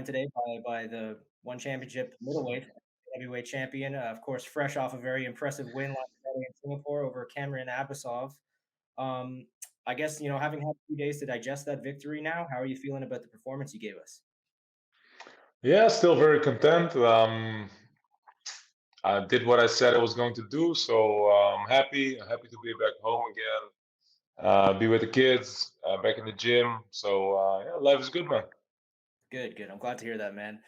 joined today by the one championship middleweight heavyweight champion, of course, fresh off a very impressive win last Friday in Singapore over Cameron Abasov. Um, I guess having had a few days to digest that victory now, how are you feeling about the performance you gave us? Yeah, still very content. I did what I said I was going to do, so I'm happy. I'm happy to be back home again, be with the kids, back in the gym. So yeah, life is good, man. Good, good. I'm glad to hear that, man.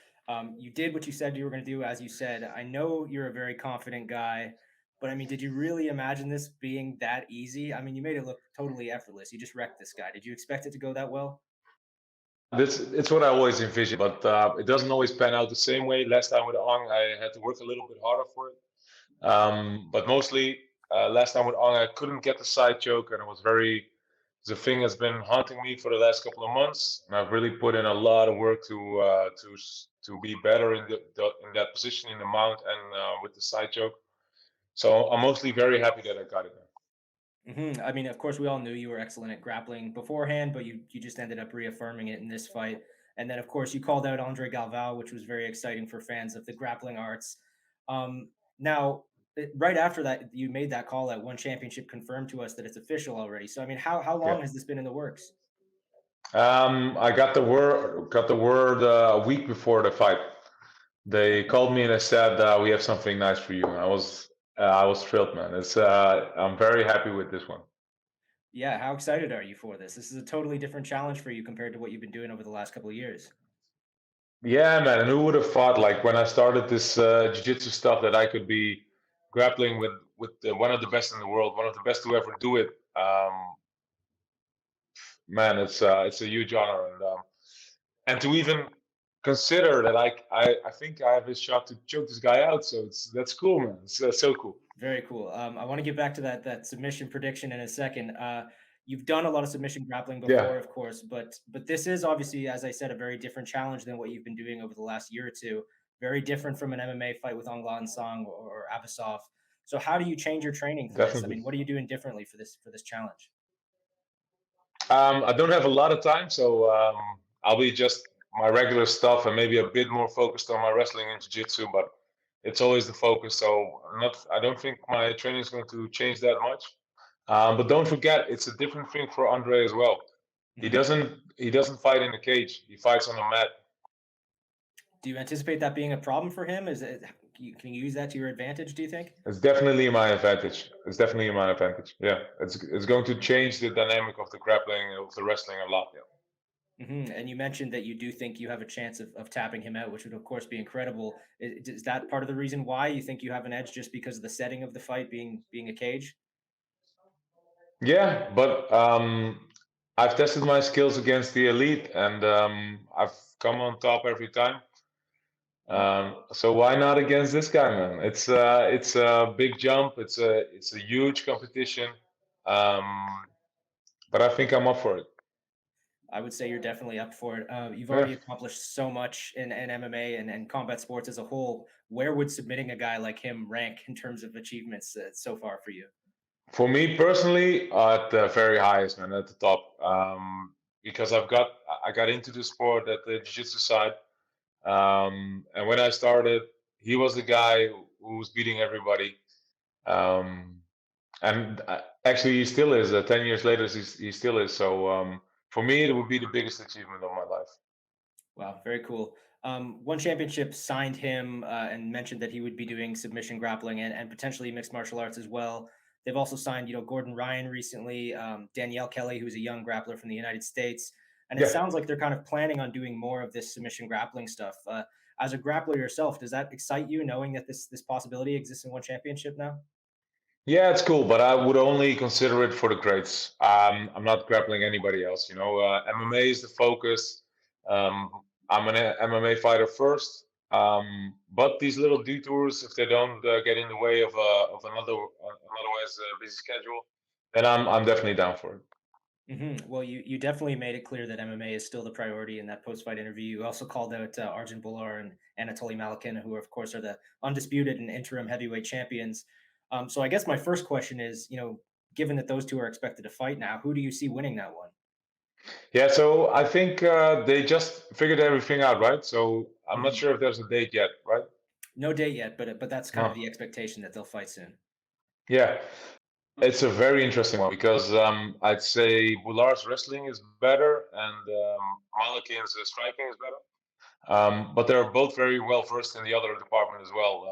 You did what you said you were going to do, as you said. I know you're a very confident guy, but I mean, did you really imagine this being that easy? I mean, you made it look totally effortless. You just wrecked this guy. Did you expect it to go that well? This it's what I always envisioned, but it doesn't always pan out the same way. Last time with Ong, I had to work a little bit harder for it. But mostly, last time with Ong, I couldn't get the side choke, and it was very. It's a thing that's been haunting me for the last couple of months, and I've really put in a lot of work to be better in that position in the mount and with the side choke. So I'm mostly very happy that I got it. I mean, of course, we all knew you were excellent at grappling beforehand, but you just ended up reaffirming it in this fight. And then, of course, you called out Andre Galvao, which was very exciting for fans of the grappling arts. Now, right after that, you made that call at one championship confirmed to us that it's official already. So, I mean, how Yeah. long has this been in the works? I got the word a week before the fight. They called me and they said we have something nice for you. And I was thrilled, man. I'm very happy with this one. Yeah, how excited are you for this? This is a totally different challenge for you compared to what you've been doing over the last couple of years. Yeah, man. And who would have thought, like when I started this jiu-jitsu stuff, that I could be grappling with one of the best in the world, one of the best to ever do it. Man, it's a huge honor, and to even consider that I think I have a shot to choke this guy out. So that's cool, man. It's so cool. Very cool. I want to get back to that submission prediction in a second. You've done a lot of submission grappling Yeah, before, of course, but this is obviously, as I said, a very different challenge than what you've been doing over the last year or two. Very different from an MMA fight with Onglan Song or Abasov. So, how do you change your training for this? I definitely. mean, what are you doing differently for this challenge? I don't have a lot of time, so I'll be just my regular stuff and maybe a bit more focused on my wrestling and jiu-jitsu, but it's always the focus. So I don't think my training is going to change that much. But don't forget, it's a different thing for Andre as well. He Mhm. doesn't he doesn't fight in the cage. He fights on the mat. Do you anticipate that being a problem for him? Can you use that to your advantage? Do you think? It's definitely my advantage. It's definitely my advantage. Yeah, it's going to change the dynamic of the grappling of the wrestling a lot. Yeah. And you mentioned that you do think you have a chance of tapping him out, which would, of course, be incredible. Is that part of the reason why you think you have an edge, just because of the setting of the fight being a cage? Yeah, but I've tested my skills against the elite, and I've come on top every time. So why not against this guy, man? It's a big jump. It's a huge competition. Um, but I think I'm up for it. I would say you're definitely up for it. You've Yeah. already accomplished so much in MMA and combat sports as a whole. Where would submitting a guy like him rank in terms of achievements so far for you? For me personally, at the very highest, man, at the top, because I got into the sport at the jiu-jitsu side, and when I started, he was the guy who was beating everybody, um, and actually he still is. 10 years later, he still is. So for me, it would be the biggest achievement of my life. Wow, very cool. One championship signed him and mentioned that he would be doing submission grappling and potentially mixed martial arts as well. They've also signed, Gordon Ryan recently, Danielle Kelly, who's a young grappler from the United States, and it Yeah, sounds like they're kind of planning on doing more of this submission grappling stuff. As a grappler yourself, does that excite you, knowing that this possibility exists in one championship now? yeah, it's cool, but I would only consider it for the greats. I'm not grappling anybody else. MMA is the focus. I'm an MMA fighter first. But these little detours, if they don't get in the way of an otherwise busy schedule, then I'm definitely down for it. Well, you definitely made it clear that MMA is still the priority in that post fight interview. You also called out Arjun Bular and Anatoly Malakin, who, of course, are the undisputed and interim heavyweight champions. So I guess my first question is, given that those two are expected to fight now, who do you see winning that one? Yeah, so I think they just figured everything out, right? So I'm not Mhm. sure if there's a date yet, right? No date yet, but that's kind of No. the expectation that they'll fight soon. Yeah, it's a very interesting one because I'd say Bular's wrestling is better and Malakin's striking is better. But they're both very well versed in the other department as well.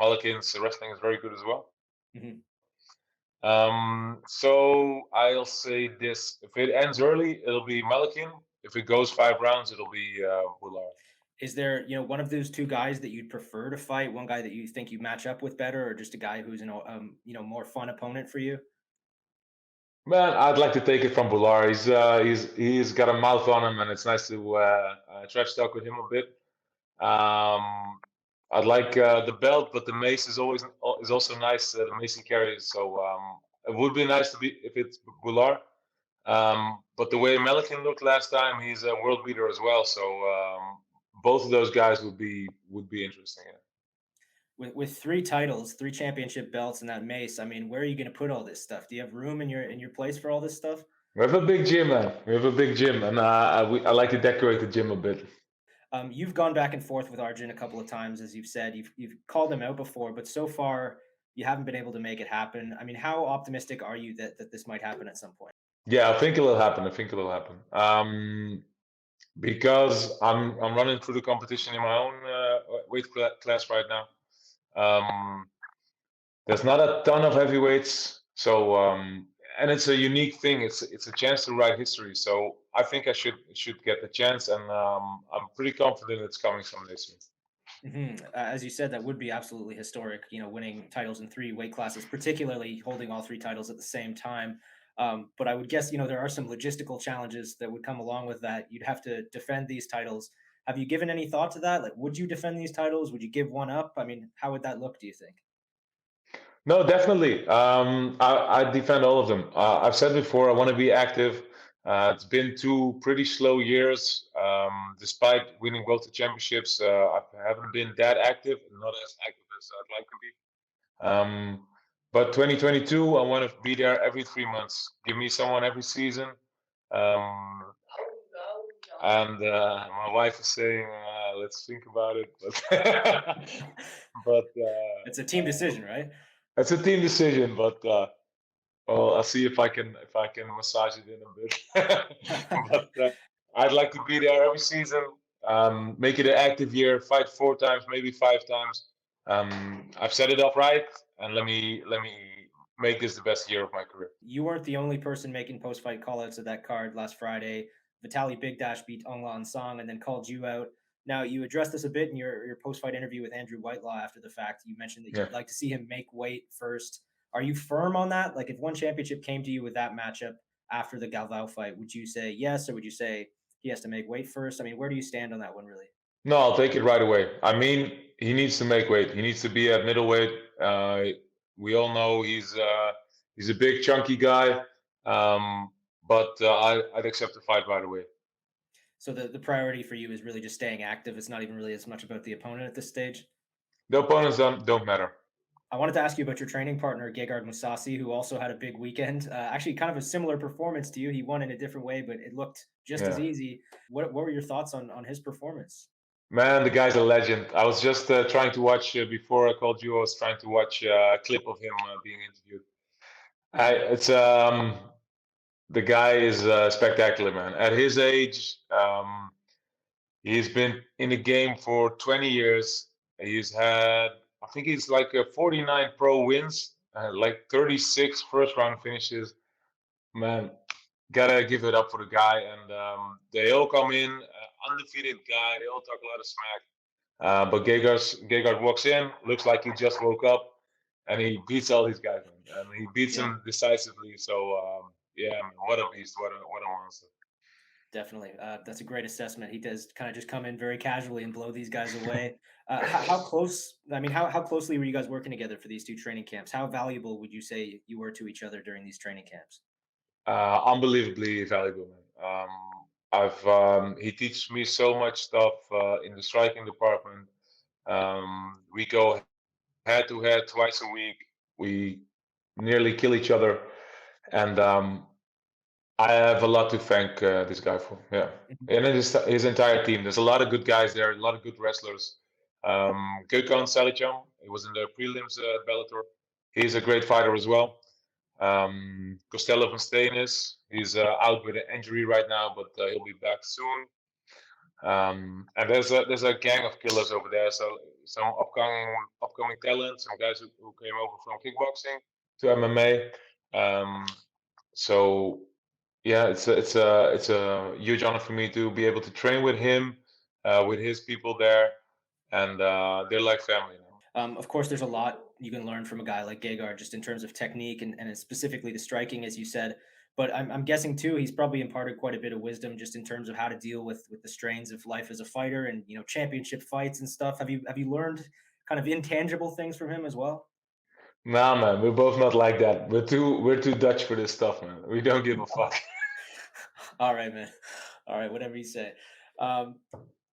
Malakin's wrestling is very good as well. Mhm. So I'll say this: if it ends early, it'll be Malakin. If it goes 5 rounds, it'll be Bular. Is there, one of those two guys that you'd prefer to fight? One guy that you think you match up with better, or just a guy who's more fun opponent for you? Man, I'd like to take it from Bular. He's got a mouth on him, and it's nice to trash talk with him a bit. Um, I'd like the belt, but the mace is also nice. The mace he carries, so it would be nice to be if it's Bular. But the way Melikin looked last time, he's a world beater as well. So both of those guys would be interesting. Yeah. With three titles, three championship belts, and that mace, I mean, where are you going to put all this stuff? Do you have room in your place for all this stuff? We have a big gym, man. We have a big gym, and I like to decorate the gym a bit. You've gone back and forth with Arjun a couple of times, as you've said. You've called him out before, but so far you haven't been able to make it happen. I mean, how optimistic are you that this might happen at some point? Yeah, I think it'll happen. I think it'll happen. Because I'm running through the competition in my own class right now. Um, there's not a ton of heavyweights, so and it's a unique thing. It's a chance to write history. So I think I should get the chance, and I'm pretty confident it's coming someday soon. As you said, that would be absolutely historic. Winning titles in three weight classes, particularly holding all three titles at the same time. But I would guess there are some logistical challenges that would come along with that. You'd have to defend these titles. Have you given any thought to that? Like, would you defend these titles? Would you give one up? I mean, how would that look? Do you think? No, definitely. I defend all of them. I've said before, I want to be active. It's been 2 pretty slow years. Despite winning both the championships, I haven't been that active, not as active as I'd like to be. But 2022, I want to be there every 3 months. Give me someone every season. Um, and my wife is saying, let's think about it. But It's a team decision, right? it's a team decision. But well, I'll see if I can massage it in a bit. But I'd like to be there every season. Make it an active year. Fight 4 times, maybe 5 times. I've set it up right, and let me make this the best year of my career. You weren't the only person making post-fight callouts of that card last Friday. Vitaly Big Dash beat Onglan Song and then called you out. Now, you addressed this a bit in your post-fight interview with Andrew Whitelaw after the fact. You mentioned that Yeah. you'd like to see him make weight first. Are you firm on that? Like, if one championship came to you with that matchup after the Galvao fight, would you say yes, or would you say he has to make weight first? I mean, where do you stand on that one, really? No, I'll take it right away. I mean, he needs to make weight. He needs to be at middleweight. We all know he's a big, chunky guy. But I'd accept the fight right away. So the priority for you is really just staying active. It's not even really as much about the opponent at this stage. The opponents don't matter. I wanted to ask you about your training partner, Gegard Mousasi, who also had a big weekend. Actually, kind of a similar performance to you. He won in a different way, but it looked just as Yeah. easy. What were your thoughts on his performance? Man, the guy's a legend. I was just trying to watch before I called you. I was trying to watch a clip of him being interviewed. It's the guy is spectacular, man. At his age, he's been in the game for 20 years. He's had, I think he's like 49 pro wins, like 36 first round finishes. Man, gotta give it up for the guy. And they all come in, undefeated guy. They all talk a lot of smack. But Gegard walks in, looks like he just woke up, and he beats all these guys, man. And he beats Yeah, them decisively. So yeah, man, what a beast, what a monster. definitely. That's a great assessment. He does kind of just come in very casually and blow these guys away. How close? I mean, how closely were you guys working together for these two training camps? How valuable would you say you were to each other during these training camps? Unbelievably valuable, man. I've he teaches me so much stuff in the striking department. We go head to head twice a week. We nearly kill each other, and I have a lot to thank this guy for. Yeah, Mhm. and his entire team. There's a lot of good guys there, a lot of good wrestlers. Gökhan Salicham, he was in the prelims at Bellator. He's a great fighter as well. Costello van Steenis, he's out with an injury right now, but he'll be back soon. And there's a gang of killers over there. So some upcoming talent, some guys who came over from kickboxing to MMA. So yeah, it's a huge honor for me to be able to train with him, with his people there, and they're like family now. Of course, there's a lot you can learn from a guy like Gegard, just in terms of technique and specifically the striking, as you said. But I'm guessing too, he's probably imparted quite a bit of wisdom just in terms of how to deal with the strains of life as a fighter and championship fights and stuff. Have you learned kind of intangible things from him as well? Nah, man, we're both not like that. We're too Dutch for this stuff, man. We don't give a fuck. All right, man. All right, whatever you say. Um,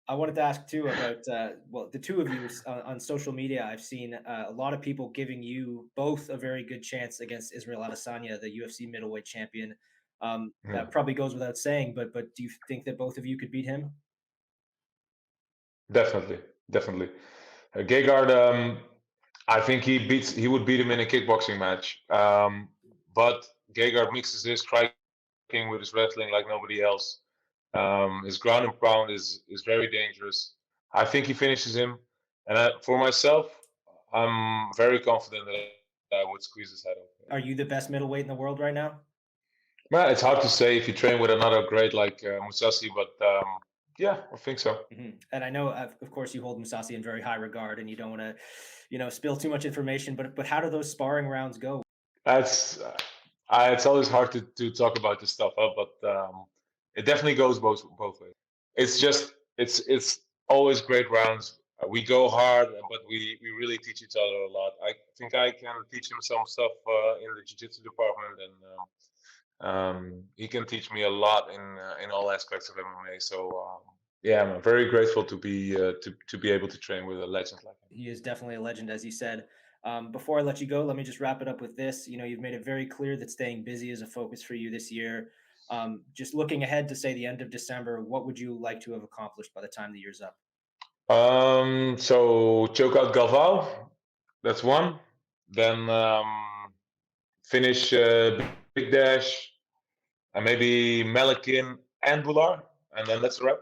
I wanted to ask too about well, the two of you on social media. I've seen a lot of people giving you both a very good chance against Israel Adesanya, the UFC middleweight champion. Yeah, That probably goes without saying, but do you think that both of you could beat him? definitely, definitely. Gegard, I think he would beat him in a kickboxing match. But Gegard mixes his striking with his wrestling like nobody else. His ground and pound is very dangerous. I think he finishes him. And for myself, I'm very confident that I would squeeze his head off. Are you the best middleweight in the world right now? Well, it's hard to say if you train with another great like Mousasi, but yeah, I think so. And I know, of course, you hold Musasi in very high regard, and you don't want to, spill too much information. But how do those sparring rounds go? That's it's always hard to talk about this stuff, but it definitely goes both ways. It's just it's always great rounds. We go hard, but we really teach each other a lot. I think I can teach him some stuff in the jiu-jitsu department, and he can teach me a lot in all aspects of MMA. So yeah, I'm very grateful to be able to train with a legend like him. He is definitely a legend, as you said. Before I let you go, let me just wrap it up with this. You've made it very clear that staying busy is a focus for you this year. Just looking ahead to say the end of December, what would you like to have accomplished by the time the year's up? So choke out Galvao, that's one. Then finish Big Dash and maybe Melikin and Bular, and then that's a wrap.